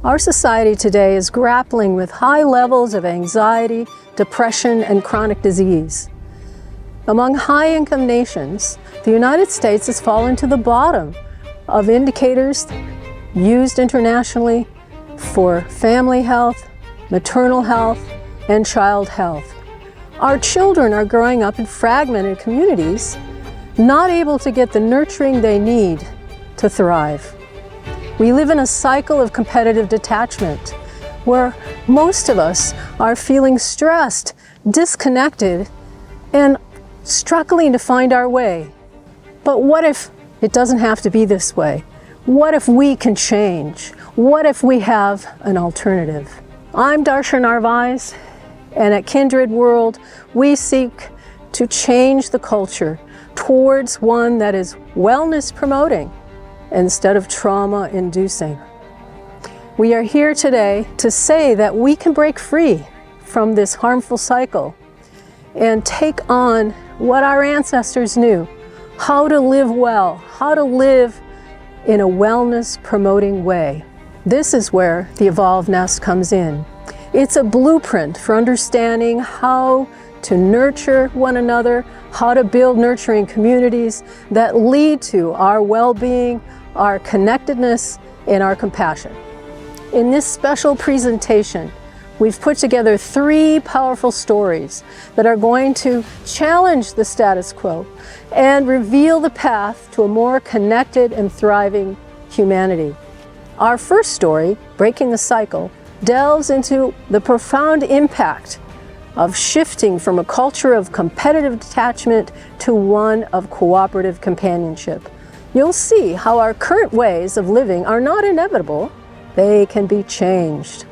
Our society today is grappling with high levels of anxiety, depression, and chronic disease. Among high-income nations, the United States has fallen to the bottom of indicators used internationally for family health, maternal health, and child health. Our children are growing up in fragmented communities, not able to get the nurturing they need to thrive. We live in a cycle of competitive detachment, where most of us are feeling stressed, disconnected, and struggling to find our way. But what if it doesn't have to be this way? What if we can change? What if we have an alternative? I'm Darcia Narvaez, and at Kindred World, we seek to change the culture towards one that is wellness promoting instead of trauma inducing. We are here today to say that we can break free from this harmful cycle and take on what our ancestors knew, how to live well, how to live in a wellness promoting way. This is where the Evolve Nest comes in. It's a blueprint for understanding how to nurture one another, how to build nurturing communities that lead to our well-being, our connectedness, and our compassion. In this special presentation, we've put together 3 powerful stories that are going to challenge the status quo and reveal the path to a more connected and thriving humanity. Our first story, Breaking the Cycle, delves into the profound impact of shifting from a culture of competitive detachment to one of cooperative companionship. You'll see how our current ways of living are not inevitable, they can be changed.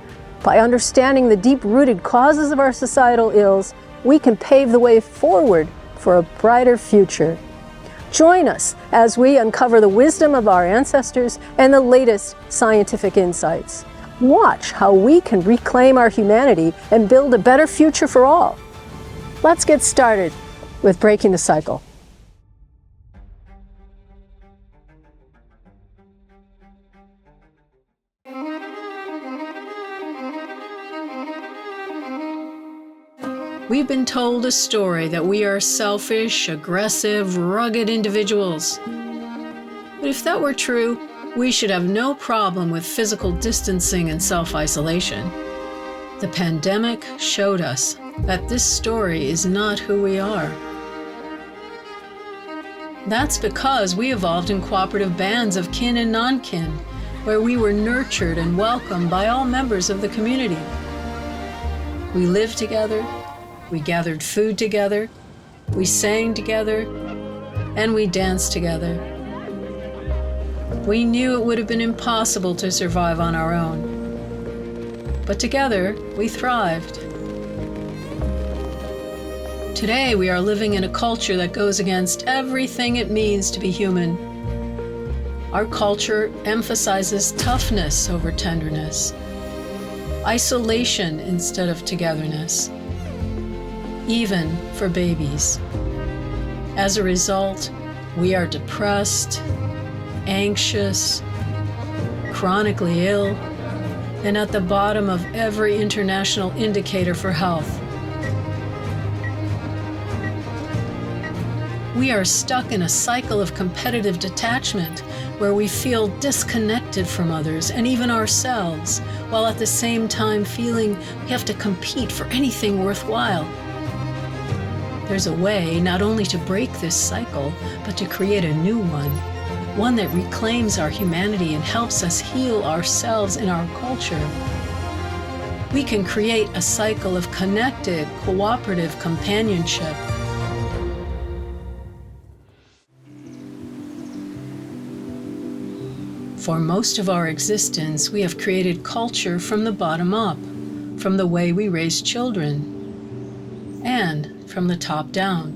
By understanding the deep-rooted causes of our societal ills, we can pave the way forward for a brighter future. Join us as we uncover the wisdom of our ancestors and the latest scientific insights. Watch how we can reclaim our humanity and build a better future for all. Let's get started with Breaking the Cycle. We've been told a story that we are selfish, aggressive, rugged individuals. But if that were true, we should have no problem with physical distancing and self-isolation. The pandemic showed us that this story is not who we are. That's because we evolved in cooperative bands of kin and non-kin, where we were nurtured and welcomed by all members of the community. We lived together, we gathered food together, we sang together, and we danced together. We knew it would have been impossible to survive on our own. But together, we thrived. Today, we are living in a culture that goes against everything it means to be human. Our culture emphasizes toughness over tenderness, isolation instead of togetherness, even for babies. As a result, we are depressed, anxious, chronically ill, and at the bottom of every international indicator for health. We are stuck in a cycle of competitive detachment where we feel disconnected from others and even ourselves, while at the same time feeling we have to compete for anything worthwhile. There's a way not only to break this cycle, but to create a new one that reclaims our humanity and helps us heal ourselves and our culture. We can create a cycle of connected, cooperative companionship. For most of our existence, we have created culture from the bottom up, from the way we raise children, and from the top down,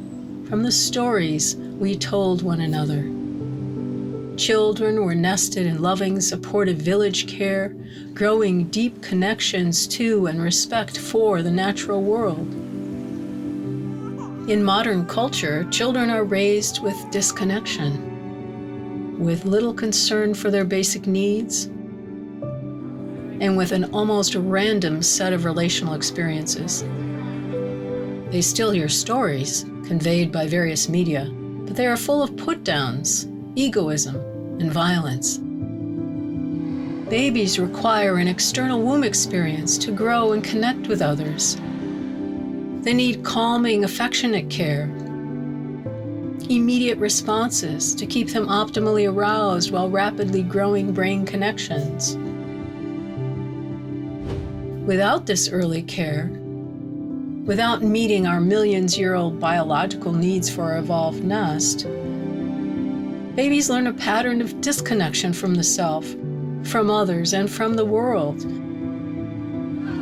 from the stories we told one another. Children were nested in loving, supportive village care, growing deep connections to and respect for the natural world. In modern culture, children are raised with disconnection, with little concern for their basic needs, and with an almost random set of relational experiences. They still hear stories conveyed by various media, but they are full of put-downs, egoism, and violence. Babies require an external womb experience to grow and connect with others. They need calming, affectionate care, immediate responses to keep them optimally aroused while rapidly growing brain connections. Without this early care, without meeting our millions-year-old biological needs for our evolved nest, babies learn a pattern of disconnection from the self, from others, and from the world,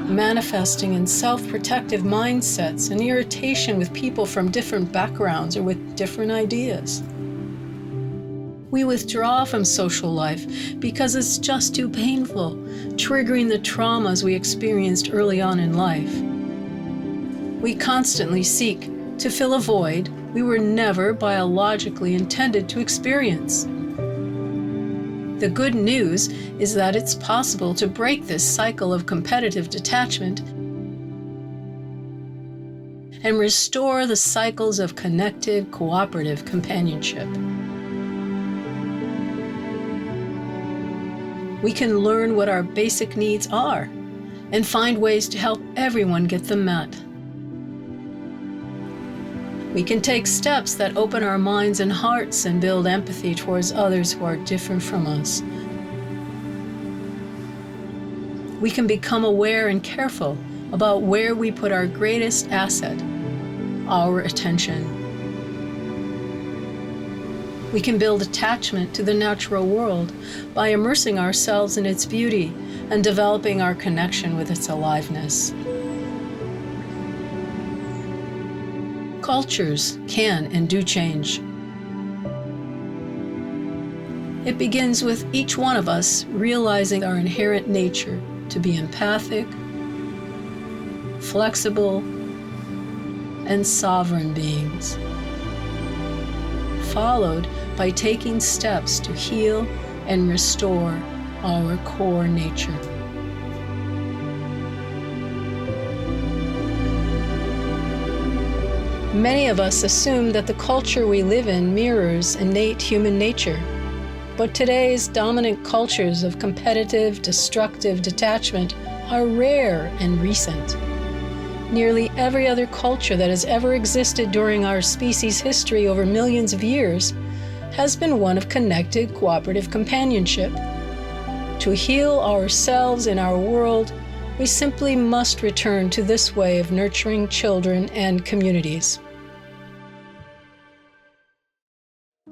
manifesting in self-protective mindsets and irritation with people from different backgrounds or with different ideas. We withdraw from social life because it's just too painful, triggering the traumas we experienced early on in life. We constantly seek to fill a void we were never biologically intended to experience. The good news is that it's possible to break this cycle of competitive detachment and restore the cycles of connected, cooperative companionship. We can learn what our basic needs are and find ways to help everyone get them met. We can take steps that open our minds and hearts and build empathy towards others who are different from us. We can become aware and careful about where we put our greatest asset, our attention. We can build attachment to the natural world by immersing ourselves in its beauty and developing our connection with its aliveness. Cultures can and do change. It begins with each one of us realizing our inherent nature to be empathic, flexible, and sovereign beings, followed by taking steps to heal and restore our core nature. Many of us assume that the culture we live in mirrors innate human nature, but today's dominant cultures of competitive, destructive detachment are rare and recent. Nearly every other culture that has ever existed during our species' history over millions of years has been one of connected, cooperative companionship. To heal ourselves and our world, we simply must return to this way of nurturing children and communities.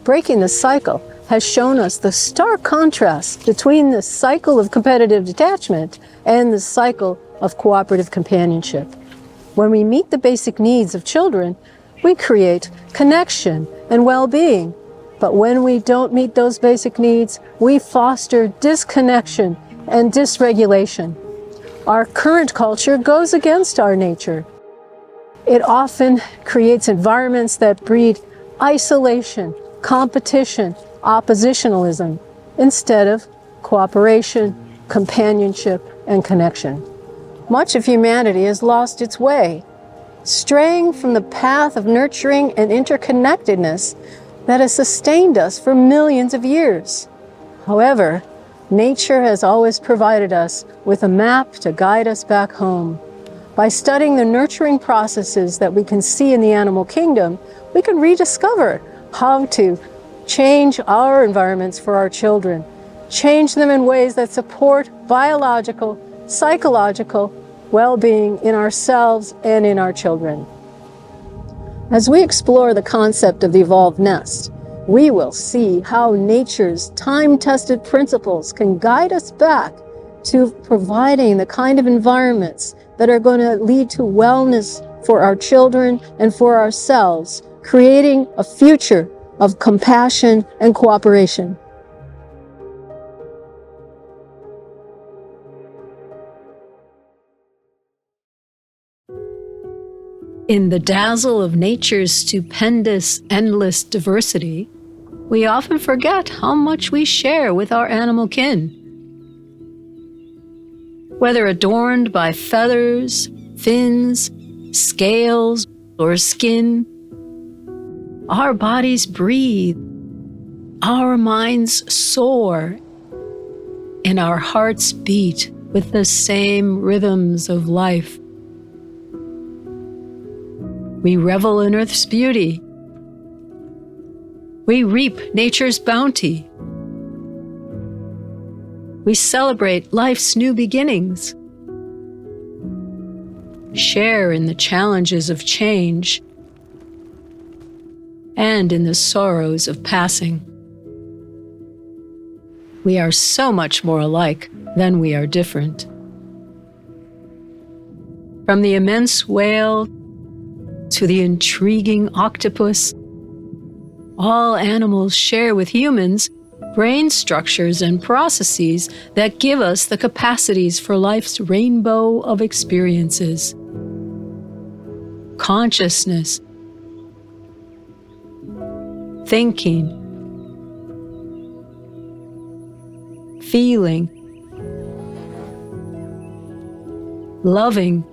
Breaking the cycle has shown us the stark contrast between the cycle of competitive detachment and the cycle of cooperative companionship. When we meet the basic needs of children, we create connection and well-being. But when we don't meet those basic needs, we foster disconnection and dysregulation. Our current culture goes against our nature. It often creates environments that breed isolation, competition, oppositionalism, instead of cooperation, companionship, and connection. Much of humanity has lost its way, straying from the path of nurturing and interconnectedness that has sustained us for millions of years. However, nature has always provided us with a map to guide us back home. By studying the nurturing processes that we can see in the animal kingdom, we can rediscover how to change our environments for our children, change them in ways that support biological, psychological well-being in ourselves and in our children. As we explore the concept of the evolved nest, we will see how nature's time-tested principles can guide us back to providing the kind of environments that are going to lead to wellness for our children and for ourselves, creating a future of compassion and cooperation. In the dazzle of nature's stupendous, endless diversity, we often forget how much we share with our animal kin. Whether adorned by feathers, fins, scales, or skin, our bodies breathe, our minds soar, and our hearts beat with the same rhythms of life. We revel in Earth's beauty. We reap nature's bounty. We celebrate life's new beginnings, share in the challenges of change, and in the sorrows of passing. We are so much more alike than we are different. From the immense whale to the intriguing octopus, all animals share with humans brain structures and processes that give us the capacities for life's rainbow of experiences. Consciousness, thinking, feeling, loving,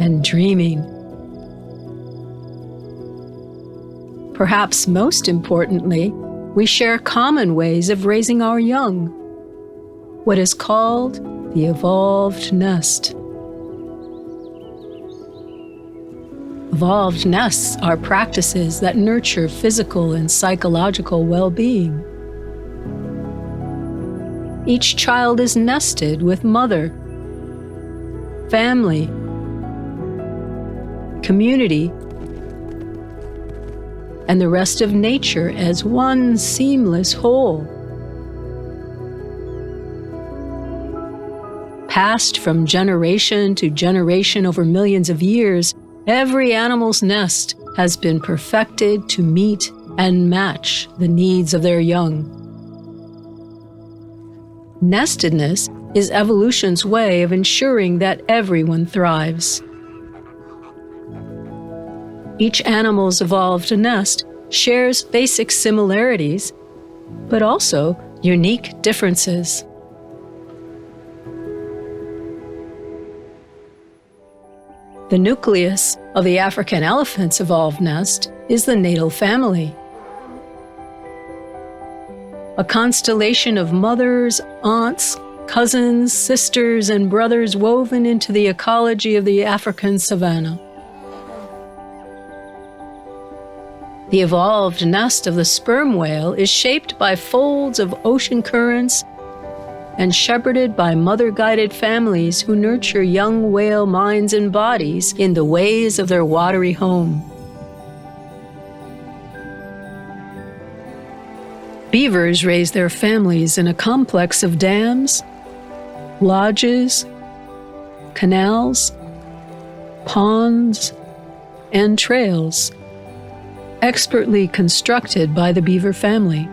and dreaming. Perhaps most importantly, we share common ways of raising our young, what is called the evolved nest. Evolved nests are practices that nurture physical and psychological well-being. Each child is nested with mother, family, community, and the rest of nature as one seamless whole. Passed from generation to generation over millions of years, every animal's nest has been perfected to meet and match the needs of their young. Nestedness is evolution's way of ensuring that everyone thrives. Each animal's evolved nest shares basic similarities, but also unique differences. The nucleus of the African elephant's evolved nest is the natal family, a constellation of mothers, aunts, cousins, sisters, and brothers woven into the ecology of the African savanna. The evolved nest of the sperm whale is shaped by folds of ocean currents and shepherded by mother-guided families who nurture young whale minds and bodies in the ways of their watery home. Beavers raise their families in a complex of dams, lodges, canals, ponds, and trails, expertly constructed by the beaver family.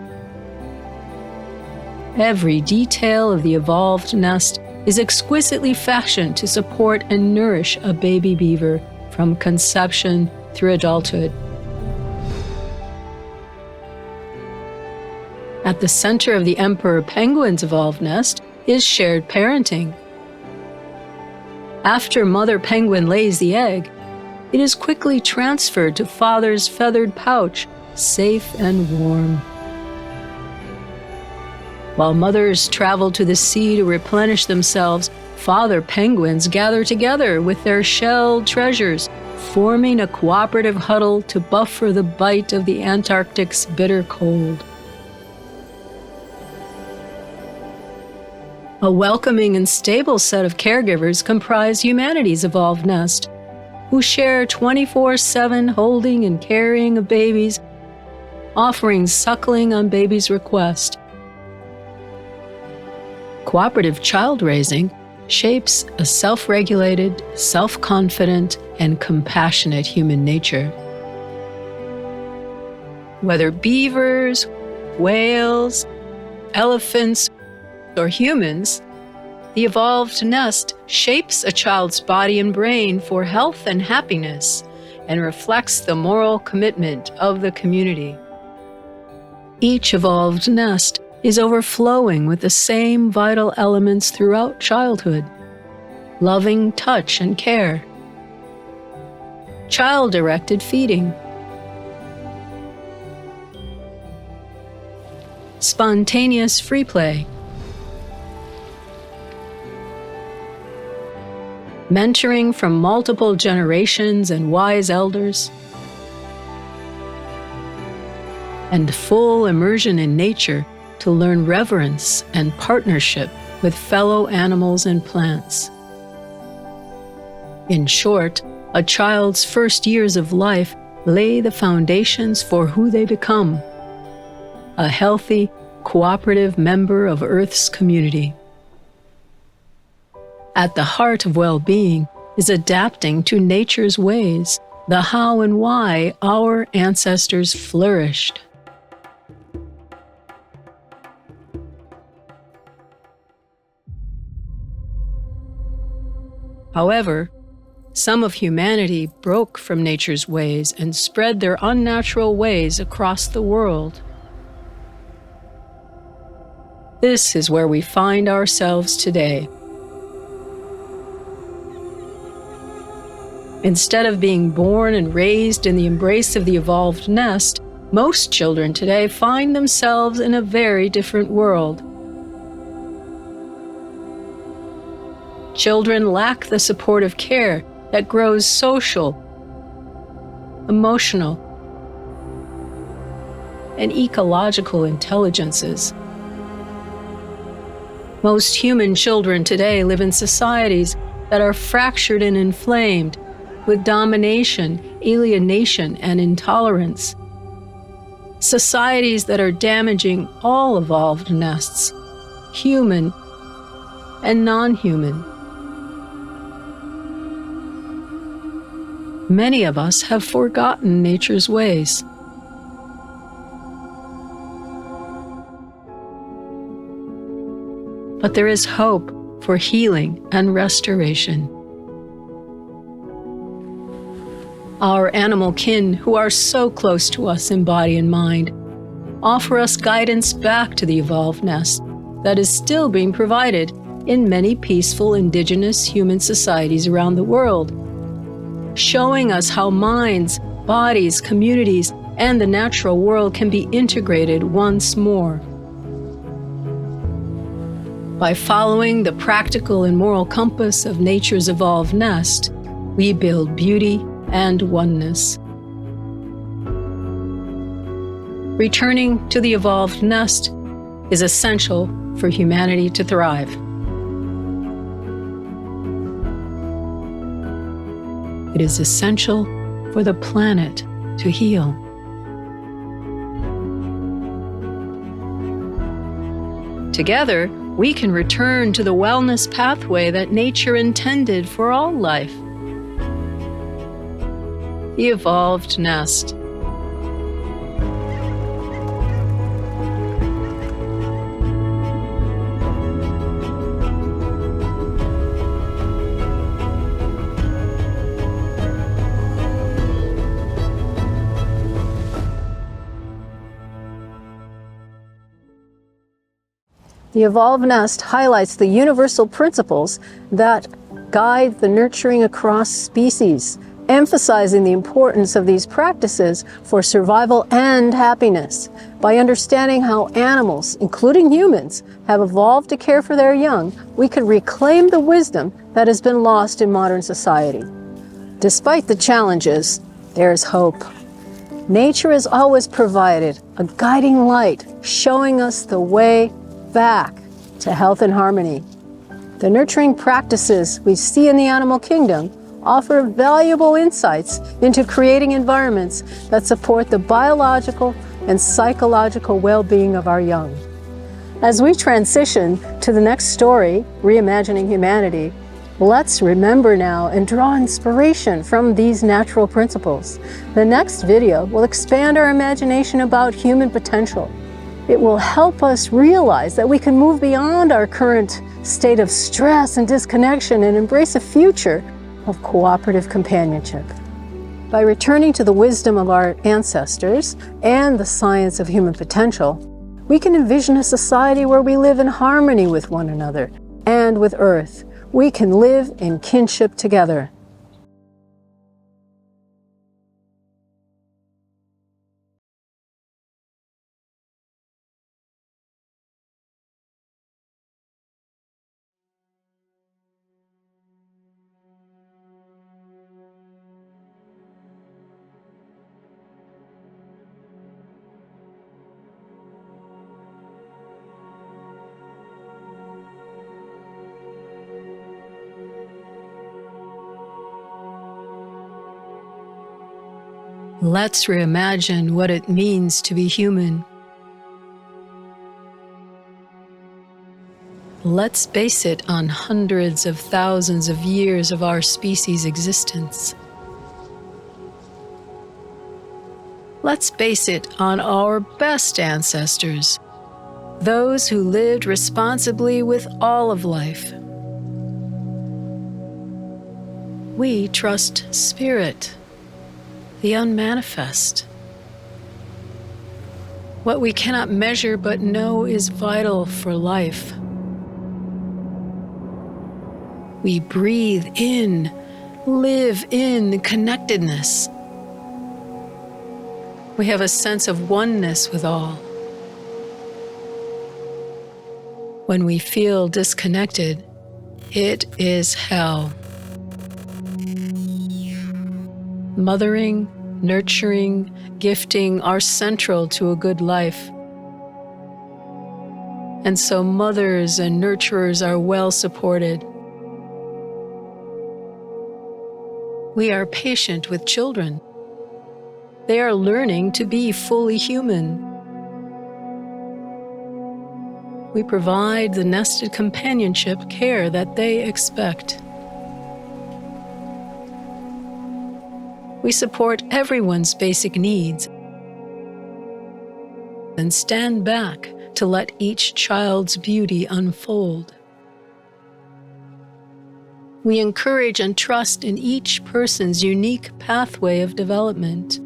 Every detail of the evolved nest is exquisitely fashioned to support and nourish a baby beaver from conception through adulthood. At the center of the emperor penguin's evolved nest is shared parenting. After mother penguin lays the egg, it is quickly transferred to father's feathered pouch, safe and warm. While mothers travel to the sea to replenish themselves, father penguins gather together with their shelled treasures, forming a cooperative huddle to buffer the bite of the Antarctic's bitter cold. A welcoming and stable set of caregivers comprise humanity's evolved nest, who share 24/7 holding and carrying of babies, offering suckling on baby's request. Cooperative child raising shapes a self-regulated, self-confident, and compassionate human nature. Whether beavers, whales, elephants, or humans, the evolved nest shapes a child's body and brain for health and happiness and reflects the moral commitment of the community. Each evolved nest is overflowing with the same vital elements throughout childhood: loving touch and care, child-directed feeding, spontaneous free play, mentoring from multiple generations and wise elders, and full immersion in nature to learn reverence and partnership with fellow animals and plants. In short, a child's first years of life lay the foundations for who they become: a healthy, cooperative member of Earth's community. At the heart of well-being is adapting to nature's ways, the how and why our ancestors flourished. However, some of humanity broke from nature's ways and spread their unnatural ways across the world. This is where we find ourselves today. Instead of being born and raised in the embrace of the evolved nest, most children today find themselves in a very different world. Children lack the supportive care that grows social, emotional, and ecological intelligences. Most human children today live in societies that are fractured and inflamed, with domination, alienation, and intolerance. Societies that are damaging all evolved nests, human and non-human. Many of us have forgotten nature's ways. But there is hope for healing and restoration. Our animal kin, who are so close to us in body and mind, offer us guidance back to the evolved nest that is still being provided in many peaceful indigenous human societies around the world, showing us how minds, bodies, communities, and the natural world can be integrated once more. By following the practical and moral compass of nature's evolved nest, we build beauty and oneness. Returning to the evolved nest is essential for humanity to thrive. It is essential for the planet to heal. Together, we can return to the wellness pathway that nature intended for all life. The evolved nest. The evolved nest highlights the universal principles that guide the nurturing across species, emphasizing the importance of these practices for survival and happiness. By understanding how animals, including humans, have evolved to care for their young, we can reclaim the wisdom that has been lost in modern society. Despite the challenges, there is hope. Nature has always provided a guiding light, showing us the way back to health and harmony. The nurturing practices we see in the animal kingdom offer valuable insights into creating environments that support the biological and psychological well-being of our young. As we transition to the next story, Reimagining Humanity, let's remember now and draw inspiration from these natural principles. The next video will expand our imagination about human potential. It will help us realize that we can move beyond our current state of stress and disconnection and embrace a future of cooperative companionship. By returning to the wisdom of our ancestors and the science of human potential, We can envision a society where we live in harmony with one another and with Earth. We can live in kinship together. Let's reimagine what it means to be human. Let's base it on hundreds of thousands of years of our species' existence. Let's base it on our best ancestors, those who lived responsibly with all of life. We trust spirit, the unmanifest. What we cannot measure but know is vital for life. We breathe in, live in connectedness. We have a sense of oneness with all. When we feel disconnected, it is hell. Mothering, nurturing, gifting are central to a good life. And so mothers and nurturers are well supported. We are patient with children. They are learning to be fully human. We provide the nested companionship care that they expect. We support everyone's basic needs and stand back to let each child's beauty unfold. We encourage and trust in each person's unique pathway of development.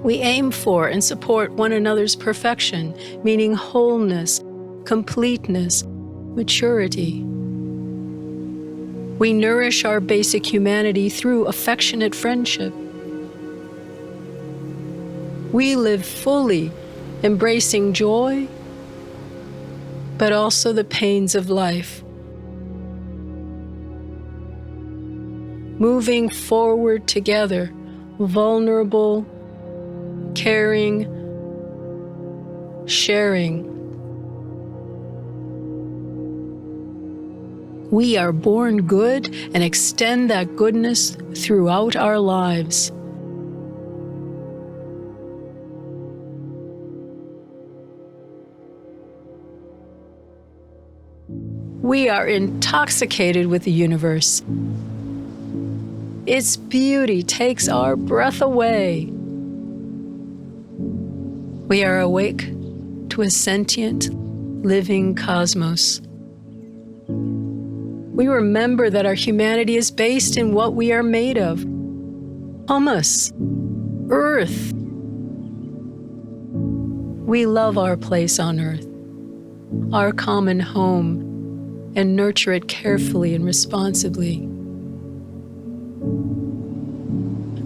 We aim for and support one another's perfection, meaning wholeness, completeness, maturity. We nourish our basic humanity through affectionate friendship. We live fully, embracing joy, but also the pains of life. Moving forward together, vulnerable, caring, sharing. We are born good and extend that goodness throughout our lives. We are intoxicated with the universe. Its beauty takes our breath away. We are awake to a sentient, living cosmos. We remember that our humanity is based in what we are made of: humus, earth. We love our place on earth, our common home, and nurture it carefully and responsibly.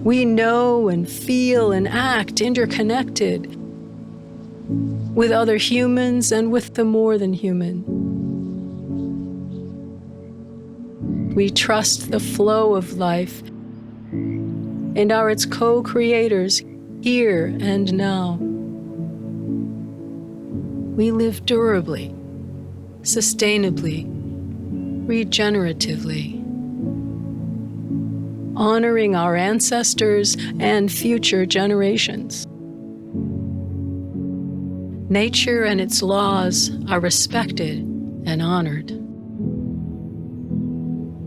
We know and feel and act interconnected with other humans and with the more than human. We trust the flow of life and are its co-creators here and now. We live durably, sustainably, regeneratively, honoring our ancestors and future generations. Nature and its laws are respected and honored.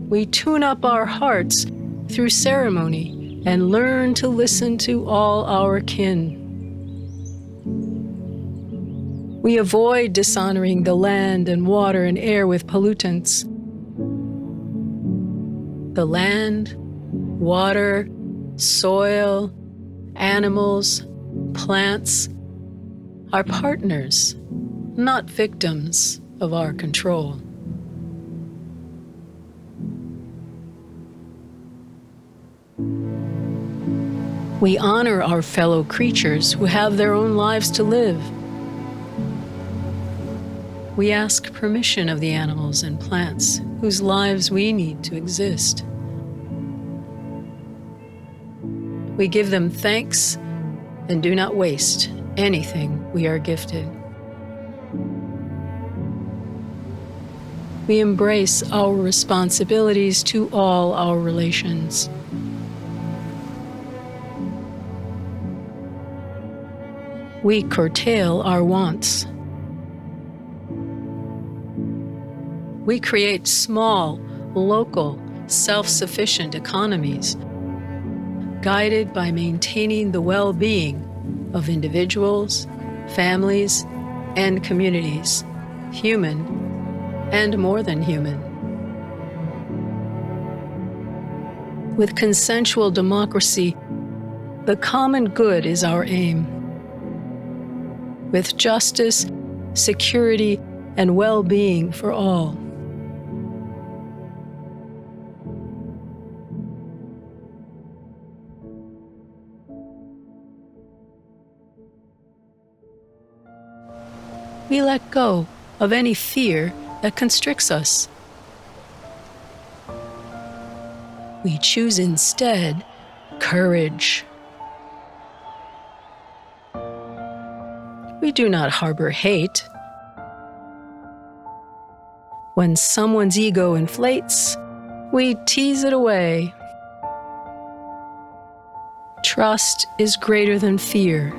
We tune up our hearts through ceremony and learn to listen to all our kin. We avoid dishonoring the land and water and air with pollutants. The land, water, soil, animals, plants, are partners, not victims of our control. We honor our fellow creatures who have their own lives to live. We ask permission of the animals and plants whose lives we need to exist. We give them thanks and do not waste anything we are gifted. We embrace our responsibilities to all our relations. We curtail our wants. We create small, local, self-sufficient economies, guided by maintaining the well-being of individuals, families, and communities, human and more than human. With consensual democracy, the common good is our aim. With justice, security, and well-being for all. We let go of any fear that constricts us. We choose instead courage. We do not harbor hate. When someone's ego inflates, we tease it away. Trust is greater than fear.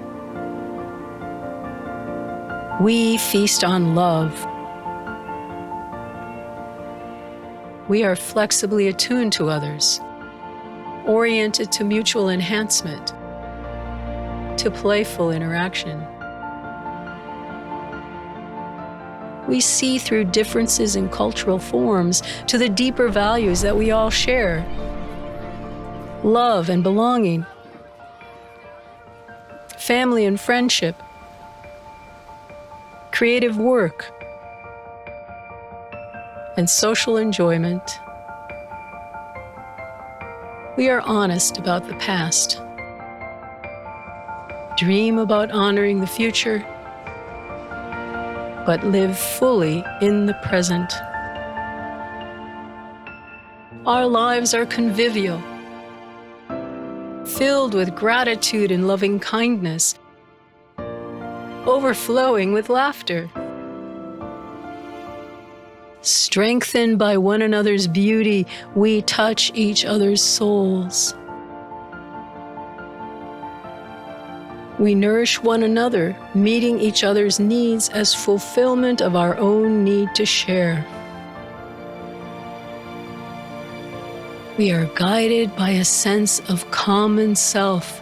We feast on love. We are flexibly attuned to others, oriented to mutual enhancement, to playful interaction. We see through differences in cultural forms to the deeper values that we all share: love and belonging, family and friendship, creative work, and social enjoyment. We are honest about the past, dream about honoring the future, but live fully in the present. Our lives are convivial, filled with gratitude and loving kindness, overflowing with laughter. Strengthened by one another's beauty, we touch each other's souls. We nourish one another, meeting each other's needs as fulfillment of our own need to share. We are guided by a sense of common self,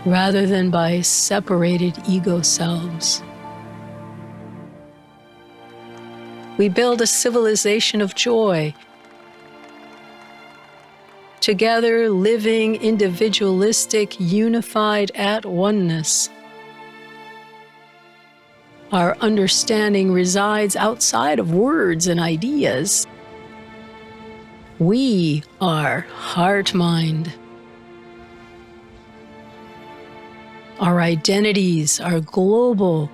rather than by separated ego selves. We build a civilization of joy, together living individualistic, unified at oneness. Our understanding resides outside of words and ideas. We are heart-mind. Our identities are global,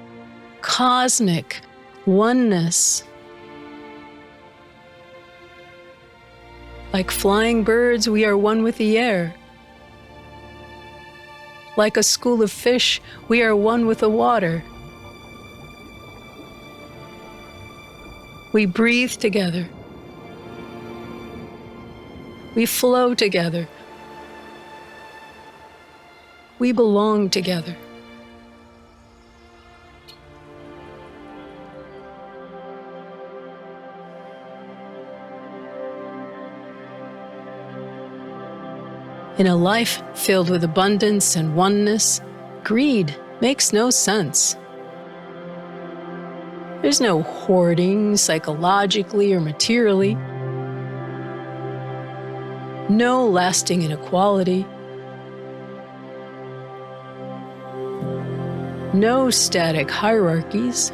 cosmic, oneness. Like flying birds, we are one with the air. Like a school of fish, we are one with the water. We breathe together. We flow together. We belong together. In a life filled with abundance and oneness, greed makes no sense. There's no hoarding psychologically or materially, no lasting inequality. No static hierarchies.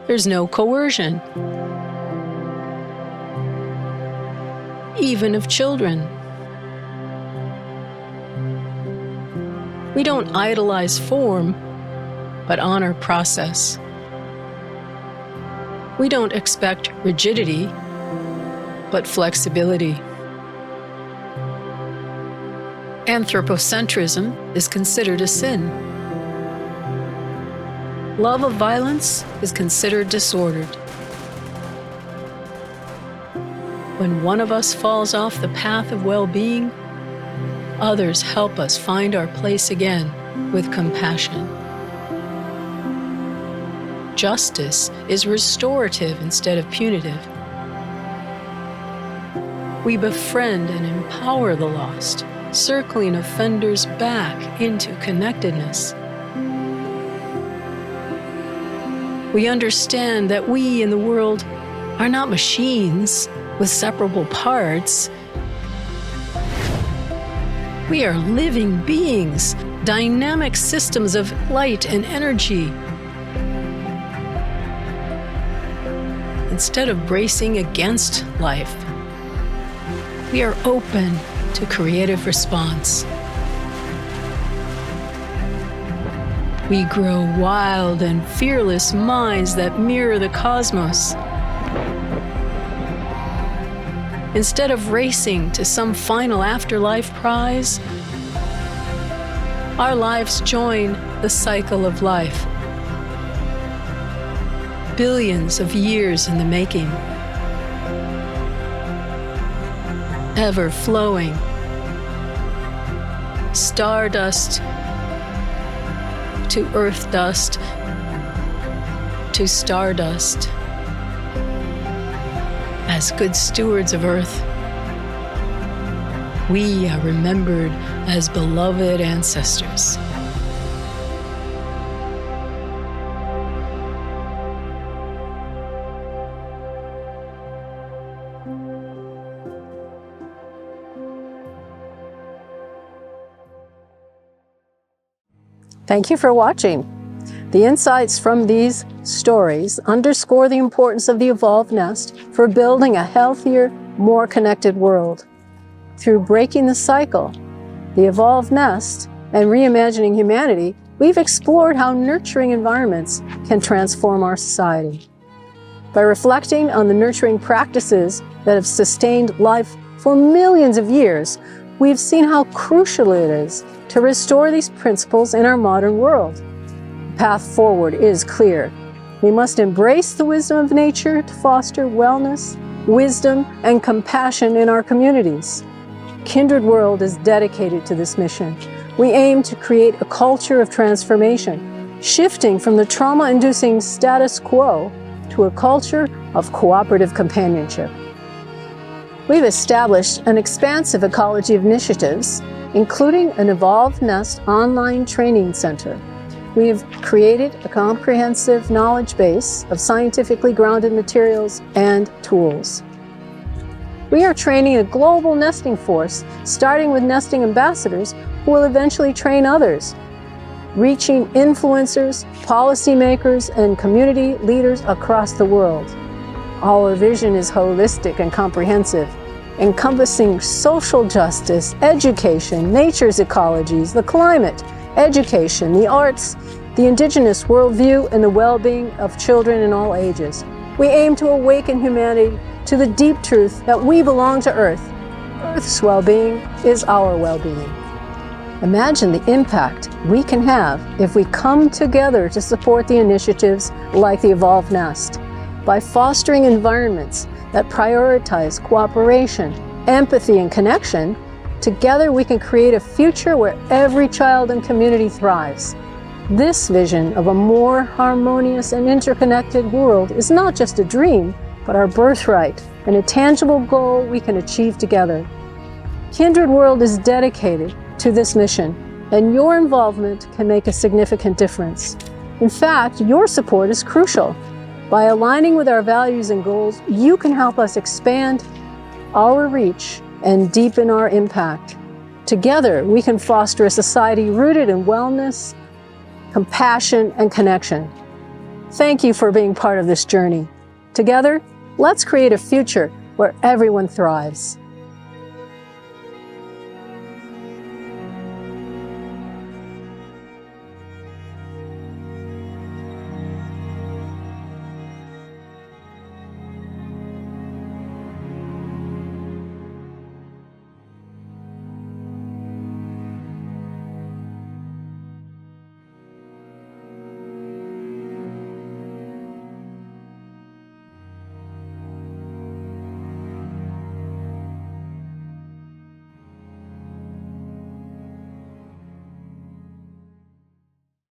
There's no coercion, even of children. We don't idolize form, but honor process. We don't expect rigidity, but flexibility. Anthropocentrism is considered a sin. Love of violence is considered disordered. When one of us falls off the path of well-being, others help us find our place again with compassion. Justice is restorative instead of punitive. We befriend and empower the lost, circling offenders back into connectedness. We understand that we in the world are not machines with separable parts. We are living beings, dynamic systems of light and energy. Instead of bracing against life, we are open to creative response. We grow wild and fearless minds that mirror the cosmos. Instead of racing to some final afterlife prize, our lives join the cycle of life. Billions of years in the making. Ever flowing. Stardust to earth dust to stardust. As good stewards of earth, we are remembered as beloved ancestors. Thank you for watching. The insights from these stories underscore the importance of the evolved nest for building a healthier, more connected world. Through breaking the cycle, the evolved nest, and reimagining humanity, we've explored how nurturing environments can transform our society. By reflecting on the nurturing practices that have sustained life for millions of years, we've seen how crucial it is to restore these principles in our modern world. The path forward is clear. We must embrace the wisdom of nature to foster wellness, wisdom, and compassion in our communities. Kindred World is dedicated to this mission. We aim to create a culture of transformation, shifting from the trauma-inducing status quo to a culture of cooperative companionship. We've established an expansive ecology of initiatives, including an Evolved Nest online training center. We've created a comprehensive knowledge base of scientifically grounded materials and tools. We are training a global nesting force, starting with nesting ambassadors who will eventually train others, reaching influencers, policymakers, and community leaders across the world. Our vision is holistic and comprehensive, encompassing social justice, education, nature's ecologies, the climate, education, the arts, the indigenous worldview, and the well-being of children in all ages. We aim to awaken humanity to the deep truth that we belong to Earth. Earth's well-being is our well-being. Imagine the impact we can have if we come together to support the initiatives like the Evolved Nest. By fostering environments that prioritize cooperation, empathy, and connection, together we can create a future where every child and community thrives. This vision of a more harmonious and interconnected world is not just a dream, but our birthright and a tangible goal we can achieve together. Kindred World is dedicated to this mission, and your involvement can make a significant difference. In fact, your support is crucial. By aligning with our values and goals, you can help us expand our reach and deepen our impact. Together, we can foster a society rooted in wellness, compassion, and connection. Thank you for being part of this journey. Together, let's create a future where everyone thrives.